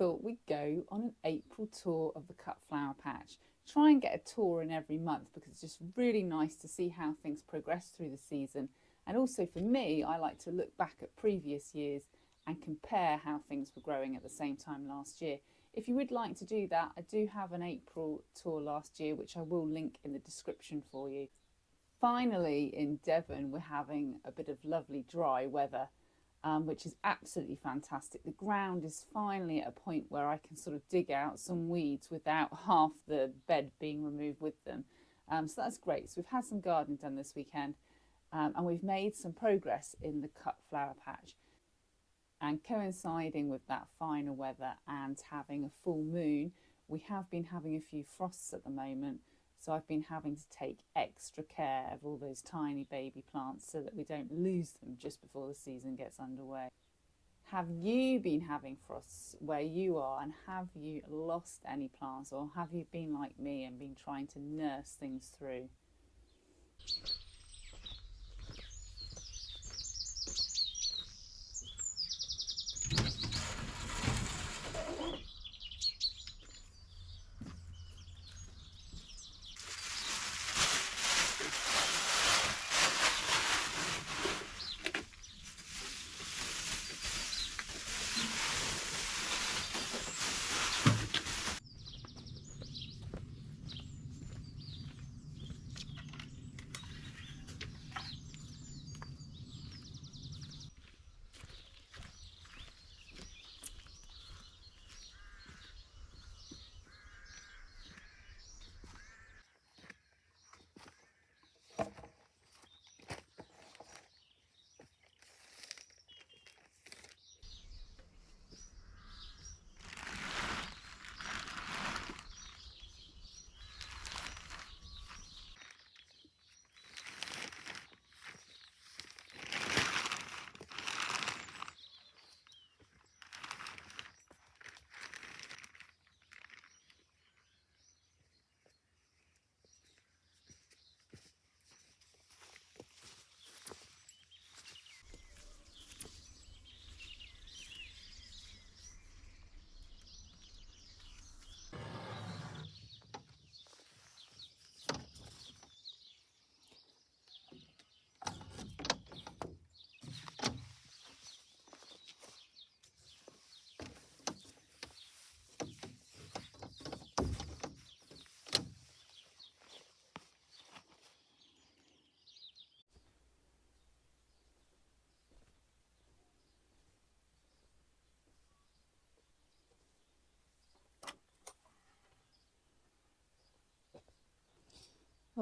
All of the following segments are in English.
thought we'd go on an April tour of the cut flower patch. Try and get a tour in every month because it's just really nice to see how things progress through the season. And also for me, I like to look back at previous years and compare how things were growing at the same time last year. If you would like to do that, I do have an April tour last year, which I will link in the description for you. Finally, in Devon, we're having a bit of lovely dry weather, which is absolutely fantastic. The ground is finally at a point where I can sort of dig out some weeds without half the bed being removed with them. So that's great. So we've had some gardening done this weekend, and we've made some progress in the cut flower patch. And coinciding with that finer weather and having a full moon, we have been having a few frosts at the moment. So I've been having to take extra care of all those tiny baby plants so that we don't lose them just before the season gets underway. Have you been having frosts where you are, and have you lost any plants, or have you been like me and been trying to nurse things through?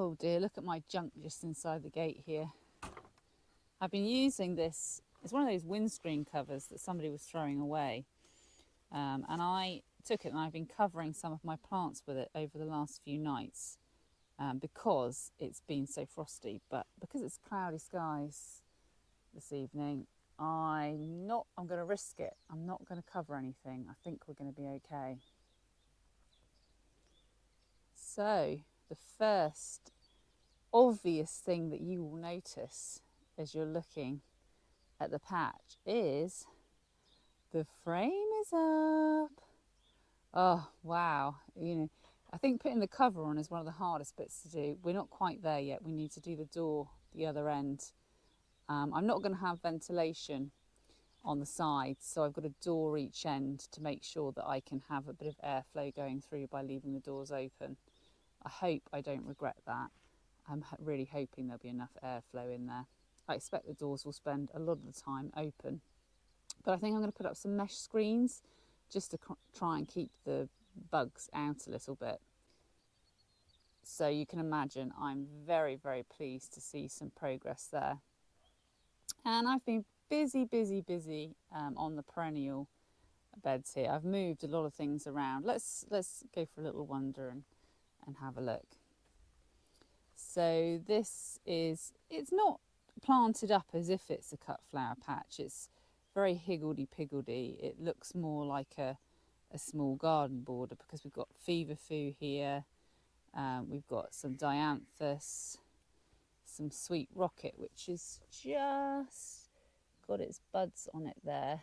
Oh dear, look at my junk just inside the gate here. I've been using this, it's one of those windscreen covers that somebody was throwing away. And I took it and I've been covering some of my plants with it over the last few nights because it's been so frosty. But because it's cloudy skies this evening, I'm going to risk it. I'm not going to cover anything. I think we're going to be okay. So the first obvious thing that you will notice as you're looking at the patch is the frame is up. Oh wow, I think putting the cover on is one of the hardest bits to do. We're not quite there yet. We need to do the door the other end. I'm not going to have ventilation on the sides, so I've got a door each end to make sure that I can have a bit of airflow going through by leaving the doors open. I hope I don't regret that. I'm really hoping there'll be enough airflow in there. I expect the doors will spend a lot of the time open, but I think I'm going to put up some mesh screens just to try and keep the bugs out a little bit. So you can imagine I'm very, very pleased to see some progress there. And I've been busy on the perennial beds here. I've moved a lot of things around. Let's go for a little wander and have a look. So this is, it's not planted up as if it's a cut flower patch. It's very higgledy-piggledy. It looks more like a small garden border because we've got feverfew here. We've got some dianthus, some sweet rocket, which is just got its buds on it there.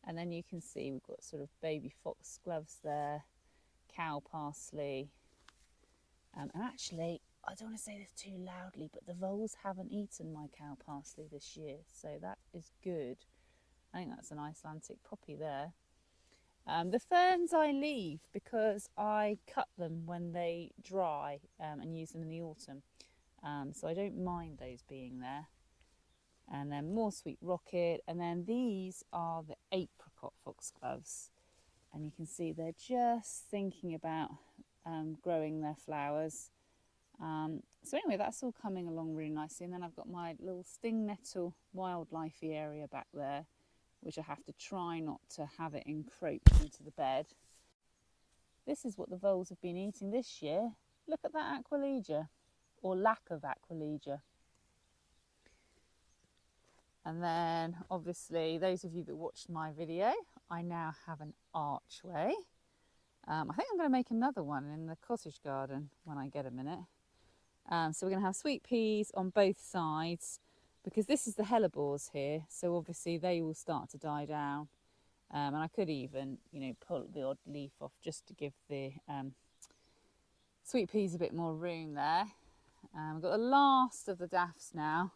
And then you can see we've got sort of baby foxgloves there, cow parsley. And actually, I don't want to say this too loudly, but the voles haven't eaten my cow parsley this year, so that is good. I think that's an Icelandic poppy there. The ferns I leave because I cut them when they dry and use them in the autumn. So I don't mind those being there. And then more sweet rocket. And then these are the apricot foxgloves. And you can see they're just thinking about growing their flowers. So anyway, that's all coming along really nicely. And then I've got my little sting nettle wildlifey area back there, which I have to try not to have it encroach into the bed. This is what the voles have been eating this year. Look at that aquilegia, or lack of aquilegia. And then obviously those of you that watched my video, I now have an archway. I think I'm going to make another one in the cottage garden when I get a minute. So we're going to have sweet peas on both sides, because this is the hellebores here, so obviously they will start to die down. And I could even, you know, pull the odd leaf off just to give the sweet peas a bit more room there. We've got the last of the daffs now.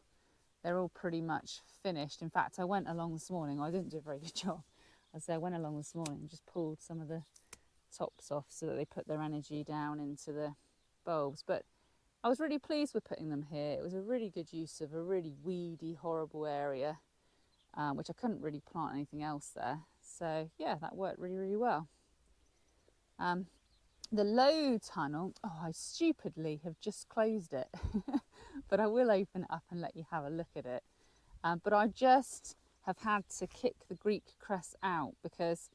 They're all pretty much finished. In fact, I went along this morning. I didn't do a very good job. I went along this morning and just pulled some of the tops off so that they put their energy down into the bulbs. But I was really pleased with putting them here. It was a really good use of a really weedy, horrible area, which I couldn't really plant anything else there. So yeah, that worked really, really well. The low tunnel, oh, I stupidly have just closed it, but I will open it up and let you have a look at it. But I just have had to kick the Greek cress out because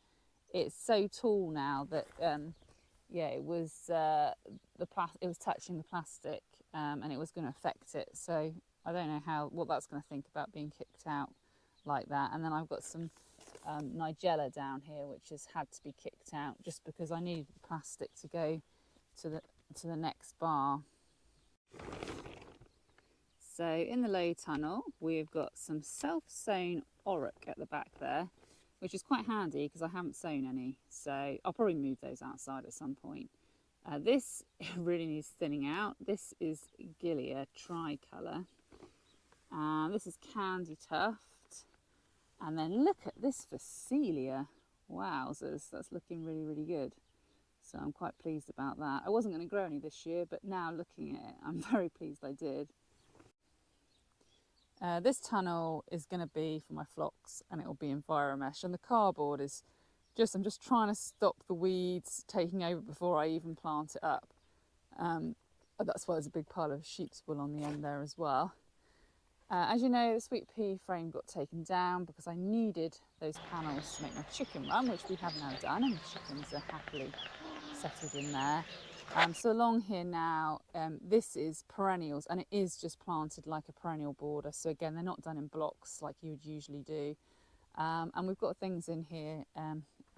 it's so tall now that yeah, it was touching the plastic and it was going to affect it. So I don't know what that's going to think about being kicked out like that. And then I've got some nigella down here which has had to be kicked out just because I needed the plastic to go to the next bar. So in the low tunnel we've got some self-sown auroch at the back there, which is quite handy because I haven't sown any, so I'll probably move those outside at some point. This really needs thinning out. This is Gilia tricolour. This is Candy Tuft. And then look at this Phacelia. Wowzers, that's looking really, really good. So I'm quite pleased about that. I wasn't going to grow any this year, but now looking at it, I'm very pleased I did. This tunnel is going to be for my phlox and it will be Enviromesh. And the cardboard is I'm just trying to stop the weeds taking over before I even plant it up. That's why there's a big pile of sheep's wool on the end there as well. As you know, the sweet pea frame got taken down because I needed those panels to make my chicken run, which we have now done, and the chickens are happily settled in there. So along here now, this is perennials, and it is just planted like a perennial border. So again, they're not done in blocks like you would usually do. And we've got things in here,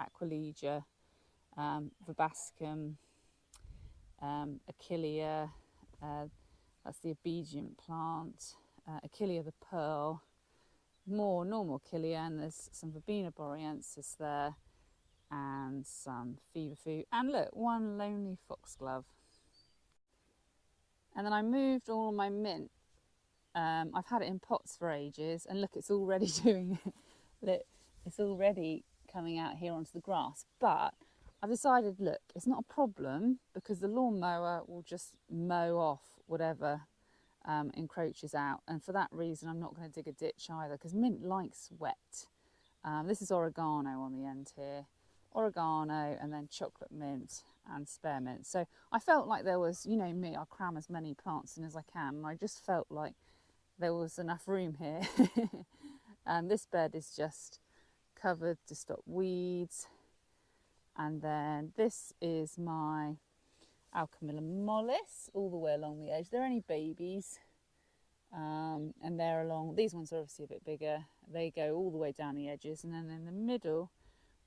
aquilegia, verbascum, achillea, that's the obedient plant, achillea the pearl, more normal achillea, and there's some verbena boreensis there, and some feverfew, and look, one lonely foxglove. And then I moved all my mint. I've had it in pots for ages, and look, it's already doing it. Look, it's already coming out here onto the grass, but I've decided, look, it's not a problem because the lawnmower will just mow off whatever encroaches out, and for that reason I'm not going to dig a ditch either because mint likes wet. This is oregano on the end here, oregano, and then chocolate mint and spearmint. So I felt like there was, you know me, I cram as many plants in as I can, and I just felt like there was enough room here. This bed is just covered to stop weeds. And then this is my Alchemilla mollis all the way along the edge. They're only babies, and they're along, these ones are obviously a bit bigger. They go all the way down the edges, and then in the middle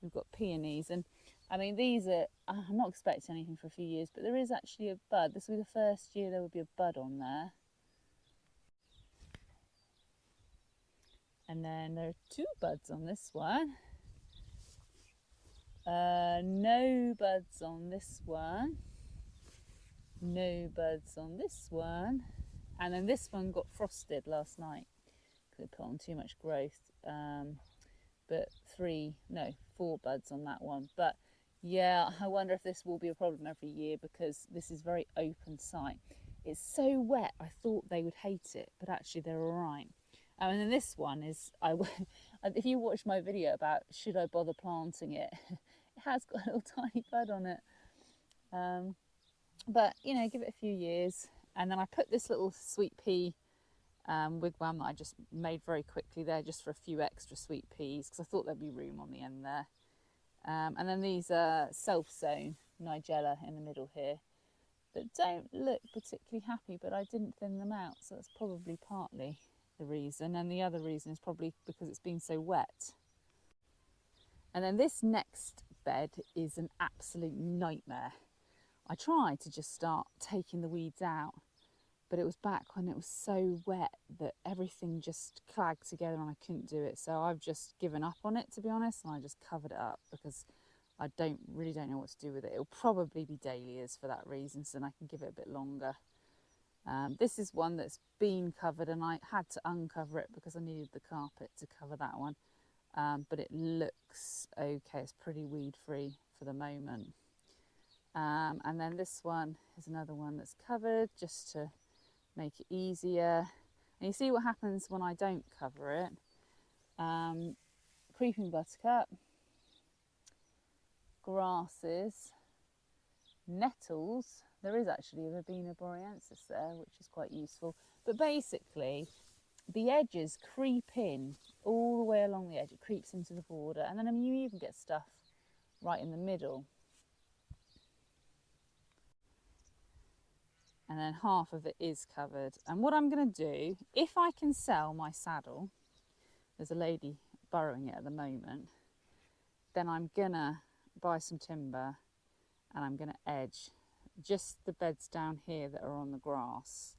we've got peonies. And I mean, these are, I'm not expecting anything for a few years, but there is actually a bud. This will be the first year there will be a bud on there. And then there are two buds on this one. No buds on this one. No buds on this one. And then this one got frosted last night because it put on too much growth. But 4 buds on that one. But yeah, I wonder if this will be a problem every year because this is very open site. It's so wet, I thought they would hate it, but actually they're all right. And then this one is, if you watch my video about should I bother planting it, it has got a little tiny bud on it. But, you know, give it a few years. And then I put this little sweet pea wigwam that I just made very quickly there just for a few extra sweet peas because I thought there'd be room on the end there. And then these are self-sown nigella in the middle here that don't look particularly happy, but I didn't thin them out, so that's probably partly the reason. And the other reason is probably because it's been so wet. And then this next bed is an absolute nightmare. I tried to just start taking the weeds out, but it was back when it was so wet that everything just clagged together and I couldn't do it. So I've just given up on it, to be honest, and I just covered it up because I really don't know what to do with it. It'll probably be dahlias for that reason, so then I can give it a bit longer. This is one that's been covered and I had to uncover it because I needed the carpet to cover that one. But it looks okay, it's pretty weed free for the moment. And then this one is another one that's covered just to make it easier. And you see what happens when I don't cover it. Creeping buttercup, grasses, nettles. There is actually a Verbena boreaensis there, which is quite useful. But basically, the edges creep in all the way along the edge. It creeps into the border. And then I mean, you even get stuff right in the middle. And then half of it is covered. And what I'm going to do, if I can sell my saddle, there's a lady burrowing it at the moment, then I'm going to buy some timber and I'm going to edge just the beds down here that are on the grass.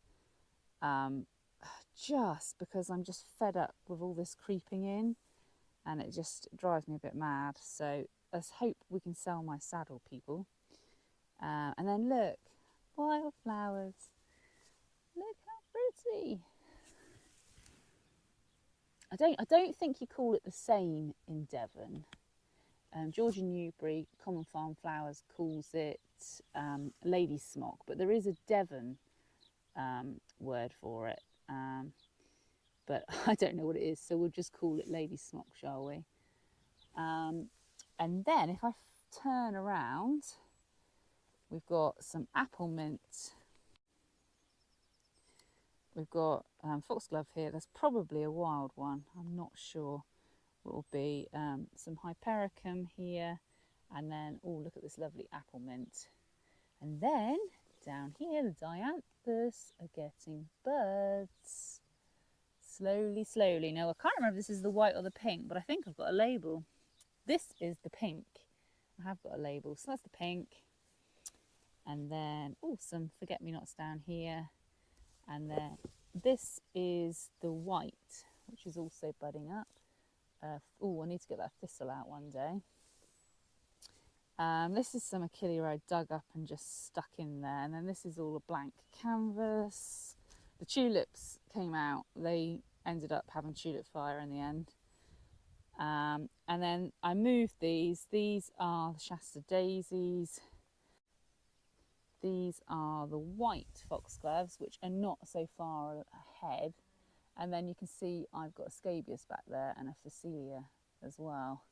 Just because I'm just fed up with all this creeping in and it just drives me a bit mad. So let's hope we can sell my saddle, people. And then look, wildflowers. Look how pretty. I don't think you call it the same in Devon. Georgia Newbury, Common Farm Flowers, calls it lady smock, but there is a Devon word for it. But I don't know what it is, so we'll just call it lady smock, shall we? And then if I turn around, we've got some apple mint. We've got foxglove here. That's probably a wild one. I'm not sure what it will be. Some hypericum here. And then, oh, look at this lovely apple mint. And then down here, the dianthus are getting buds. Slowly, slowly. Now, I can't remember if this is the white or the pink, but I think I've got a label. This is the pink. I have got a label. So that's the pink. And then, oh, some forget-me-nots down here. And then this is the white, which is also budding up. Oh, I need to get that thistle out one day. This is some achillea I dug up and just stuck in there. And then this is all a blank canvas. The tulips came out. They ended up having tulip fire in the end. And then I moved these. These are the Shasta daisies. These are the white foxgloves, which are not so far ahead. And then you can see I've got a scabious back there and a phacelia as well.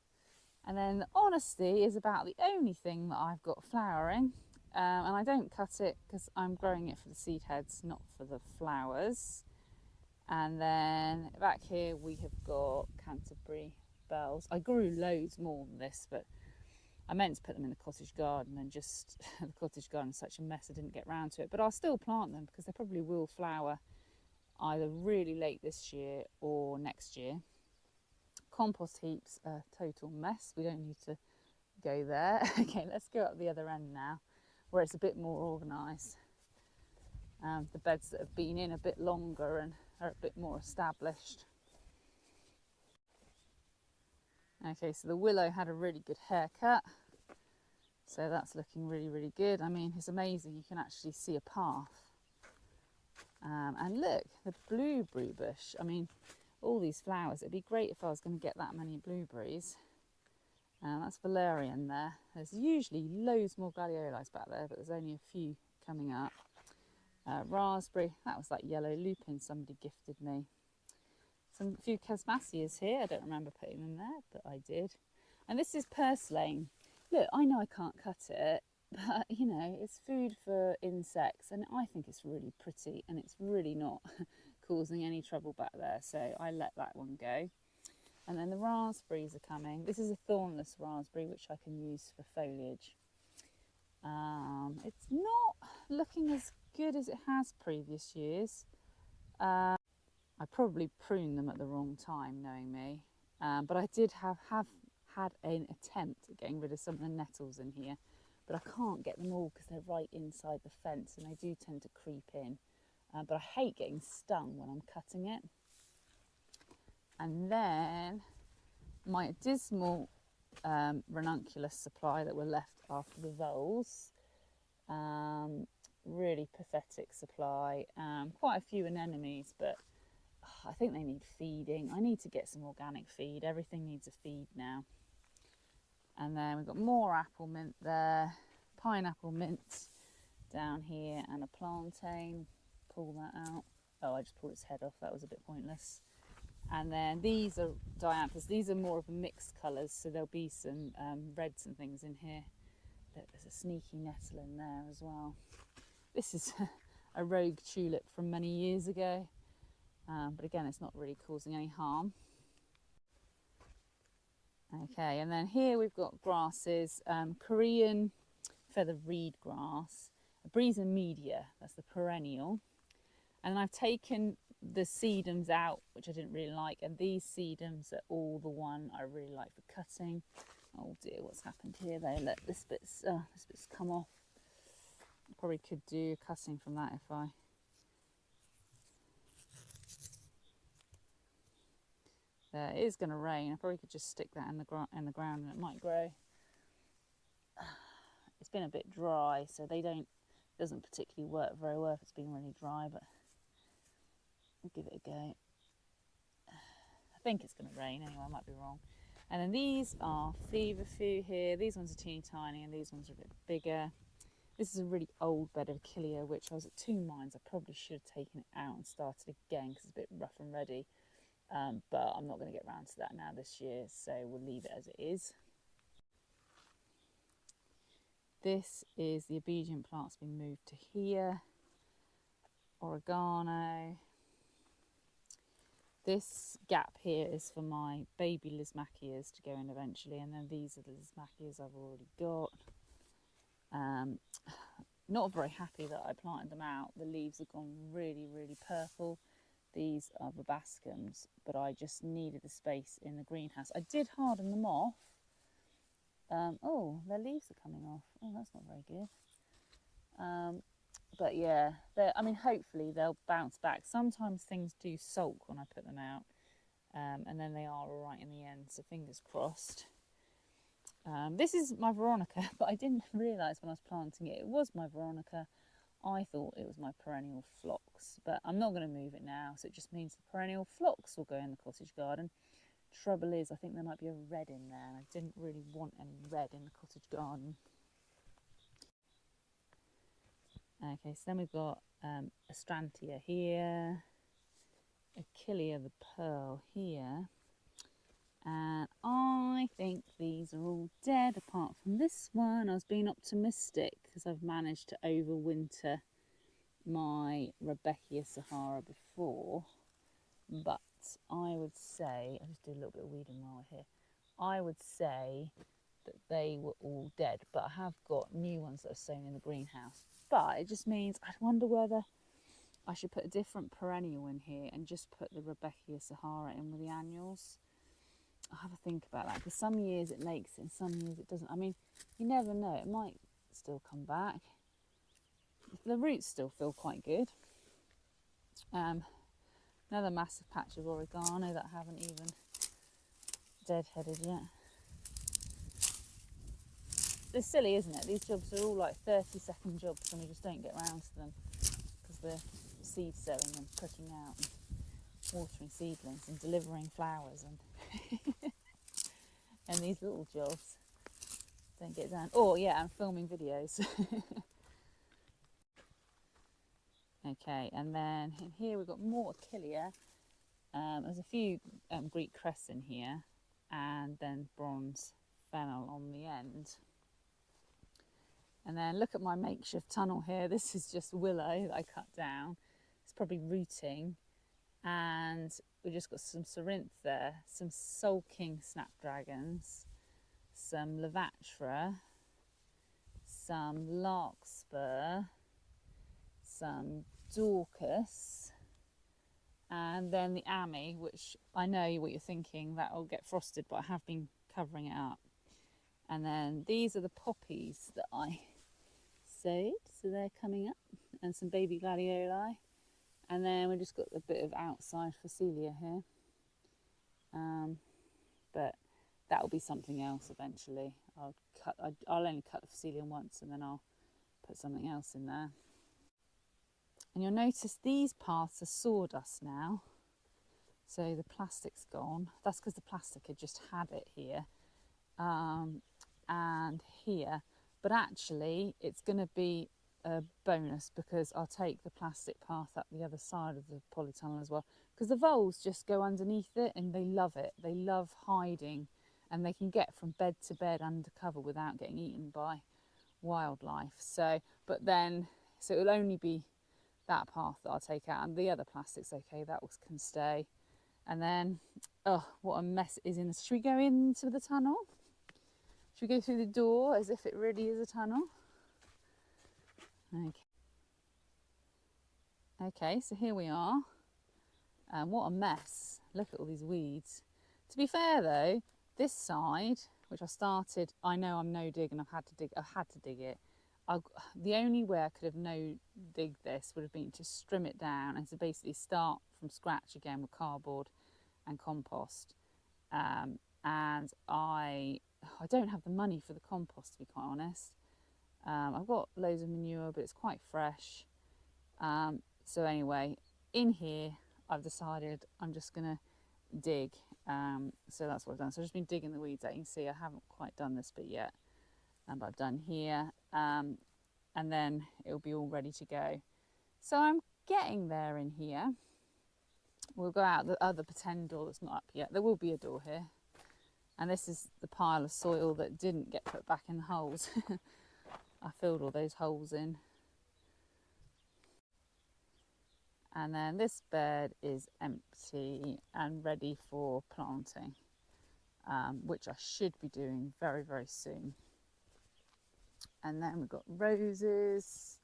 And then the honesty is about the only thing that I've got flowering. And I don't cut it because I'm growing it for the seed heads, not for the flowers. And then back here we have got Canterbury bells. I grew loads more than this, but I meant to put them in the cottage garden and just the cottage garden is such a mess I didn't get round to it. But I'll still plant them because they probably will flower either really late this year or next year. Compost heaps are a total mess. We don't need to go there. Okay, let's go up the other end now where it's a bit more organised. The beds that have been in a bit longer and are a bit more established. Okay, so the willow had a really good haircut. So that's looking really, really good. I mean, it's amazing. You can actually see a path. And look, the blueberry bush. I mean, all these flowers. It'd be great if I was going to get that many blueberries. That's valerian there. There's usually loads more gladiolus back there, but there's only a few coming up. Raspberry. That was that yellow lupin somebody gifted me. A few casmassias here. I don't remember putting them there, but I did. And this is purslane. Look, I know I can't cut it, but you know, it's food for insects, and I think it's really pretty, and it's really not causing any trouble back there, so I let that one go. And then the raspberries are coming. This is a thornless raspberry, which I can use for foliage. It's not looking as good as it has previous years. I probably pruned them at the wrong time, knowing me, but I did have had an attempt at getting rid of some of the nettles in here, but I can't get them all because they're right inside the fence and they do tend to creep in. But I hate getting stung when I'm cutting it. And then my dismal ranunculus supply that were left after the voles. Really pathetic supply. Quite a few anemones, but I think they need feeding. I need to get some organic feed. Everything needs a feed now. And then we've got more apple mint there, pineapple mint down here, and a plantain. Pull that out. Oh, I just pulled its head off. That was a bit pointless. And then these are dianthus. These are more of a mixed colours, so there'll be some reds and things in here. Look, there's a sneaky nettle in there as well. This is a rogue tulip from many years ago, but again, it's not really causing any harm. Okay, and then here we've got grasses, Korean feather reed grass, Breeza media, that's the perennial. And I've taken the sedums out, which I didn't really like, and these sedums are all the one I really like for cutting. Oh dear, what's happened here though? Look, this bit's come off. I probably could do a cutting from that if I... There, it is going to rain. I probably could just stick that in the ground and it might grow. It's been a bit dry, so doesn't particularly work very well if it's been really dry, but I'll give it a go. I think it's going to rain anyway, I might be wrong. And then these are feverfew here. These ones are teeny tiny and these ones are a bit bigger. This is a really old bed of Achillea, which I was at two minds. I probably should have taken it out and started again because it's a bit rough and ready. But I'm not going to get around to that now this year, so we'll leave it as it is. This is the obedient plant's been moved to here. Oregano. This gap here is for my baby Lismachias to go in eventually, and then these are the Lismachias I've already got. Not very happy that I planted them out. The leaves have gone really, really purple. These are verbascums, but I just needed the space in the greenhouse. I did harden them off. Oh, their leaves are coming off. Oh, that's not very good. But yeah, I mean, hopefully they'll bounce back. Sometimes things do sulk when I put them out, and then they are all right in the end, so fingers crossed. This is my Veronica, but I didn't realise when I was planting it, it was my Veronica. I thought it was my perennial phlox, but I'm not going to move it now, so it just means the perennial phlox will go in the cottage garden. Trouble is, I think there might be a red in there, and I didn't really want any red in the cottage garden. Okay, so then we've got Astrantia here, Achillea the pearl here, and I think these are all dead apart from this one. I was being optimistic because I've managed to overwinter my Rebecca Sahara before, but I would say, I'll just do a little bit of weeding while we're here, I would say that they were all dead, but I have got new ones that are sown in the greenhouse. But it just means I wonder whether I should put a different perennial in here and just put the Rebecca Sahara in with the annuals. I'll have a think about that, because some years it makes it and some years it doesn't. I mean, you never know, it might still come back. The roots still feel quite good. Another massive patch of oregano that I haven't even deadheaded yet. They're silly, isn't it? These jobs are all like 30-second jobs and we just don't get around to them because we're seed sowing and putting out and watering seedlings and delivering flowers and and these little jobs don't get done. Oh yeah, and filming videos. Okay, and then in here we've got more Achillea. There's a few Greek crests in here, and then bronze fennel on the end. And then look at my makeshift tunnel here. This is just willow that I cut down. It's probably rooting. And we've just got some cerinthe there, some sulking snapdragons, some lavatra, some larkspur, some dorcas, and then the ammi, which I know what you're thinking, that will get frosted, but I have been covering it up. And then these are the poppies that I sowed, so they're coming up, and some baby gladioli. And then we've just got a bit of outside Phacelia here, but that will be something else eventually. I'll only cut the Phacelia once, and then I'll put something else in there. And you'll notice these paths are sawdust now, so the plastic's gone. That's because the plastic had just had it here and here, but actually it's going to be a bonus because I'll take the plastic path up the other side of the polytunnel as well, because the voles just go underneath it and they love it. They love hiding, and they can get from bed to bed undercover without getting eaten by wildlife. So it'll only be that path that I'll take out, and the other plastic's okay, that can stay. And then, oh, what a mess it is in this. Should we go into the tunnel? Should we go through the door as if it really is a tunnel? Okay, so here we are. What a mess. Look at all these weeds. To be fair though, this side, which I started, I know I'm no dig and I've had to dig it. The only way I could have no dig this would have been to trim it down and to basically start from scratch again with cardboard and compost. And I don't have the money for the compost, to be quite honest. I've got loads of manure, but it's quite fresh. So anyway, in here I've decided I'm just gonna dig. So that's what I've done. So I've just been digging the weeds out. You can see I haven't quite done this bit yet, but I've done here. And then it'll be all ready to go. So I'm getting there in here. We'll go out the other pretend door that's not up yet. There will be a door here. And this is the pile of soil that didn't get put back in the holes. I filled all those holes in. And then this bed is empty and ready for planting, which I should be doing very, very soon. And then we've got roses.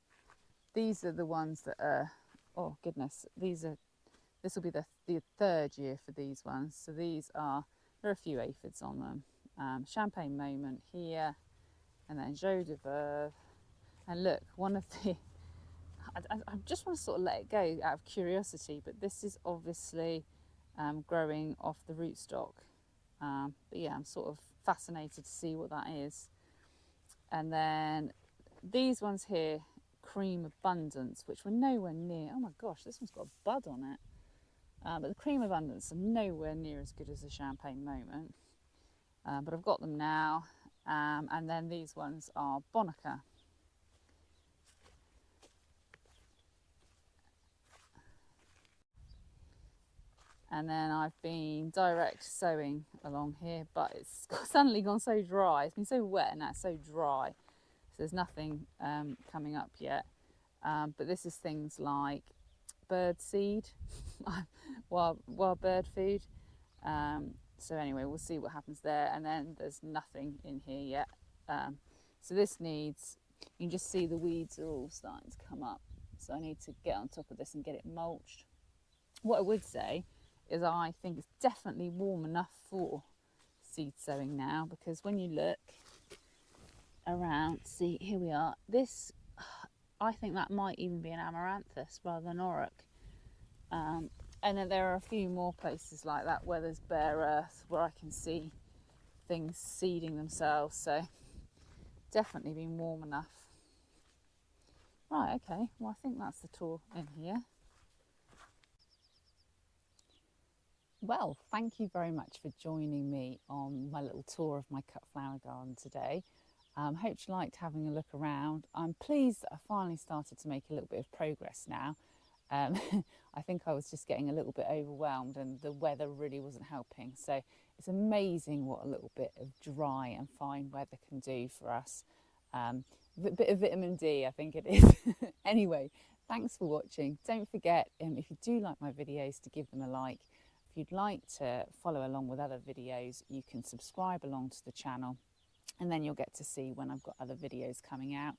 These are the ones that are, oh goodness, this will be the third year for these ones. So there are a few aphids on them. Champagne Moment here, and then Joie de Veuve. And look, one of the, I just want to sort of let it go out of curiosity, but this is obviously growing off the rootstock. But yeah, I'm sort of fascinated to see what that is. And then these ones here, Cream Abundance, which were nowhere near. Oh my gosh, this one's got a bud on it. But the Cream Abundance are nowhere near as good as the Champagne Moment. But I've got them now. And then these ones are Bonica. And then I've been direct sowing along here, but it's suddenly gone so dry. It's been so wet and now it's so dry. So there's nothing coming up yet. But this is things like bird seed, wild bird food. So anyway, we'll see what happens there. And then there's nothing in here yet. So this needs, you can just see the weeds are all starting to come up. So I need to get on top of this and get it mulched. What I would say is I think it's definitely warm enough for seed sowing now, because when you look around, see, here we are. This, I think that might even be an amaranthus rather than auroch. And then there are a few more places like that where there's bare earth, where I can see things seeding themselves. So definitely been warm enough. Right, okay, well I think that's the tour in here. Well, thank you very much for joining me on my little tour of my cut flower garden today. Hope you liked having a look around. I'm pleased that I finally started to make a little bit of progress now. Um, I think I was just getting a little bit overwhelmed and the weather really wasn't helping. So it's amazing what a little bit of dry and fine weather can do for us. A bit of vitamin D, I think it is. Anyway, thanks for watching. Don't forget, if you do like my videos, to give them a like. If you'd like to follow along with other videos, you can subscribe along to the channel, and then you'll get to see when I've got other videos coming out.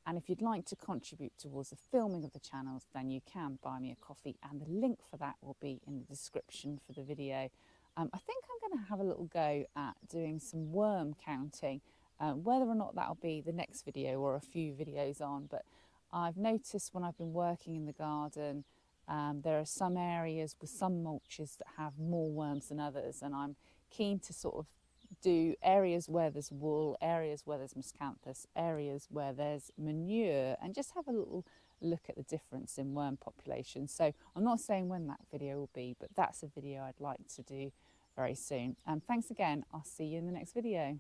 And if you'd like to contribute towards the filming of the channels, then you can buy me a coffee, and the link for that will be in the description for the video. I think I'm going to have a little go at doing some worm counting, whether or not that'll be the next video or a few videos on. But I've noticed when I've been working in the garden, there are some areas with some mulches that have more worms than others, and I'm keen to sort of do areas where there's wool, areas where there's miscanthus, areas where there's manure, and just have a little look at the difference in worm population. So I'm not saying when that video will be, but that's a video I'd like to do very soon. Thanks again. I'll see you in the next video.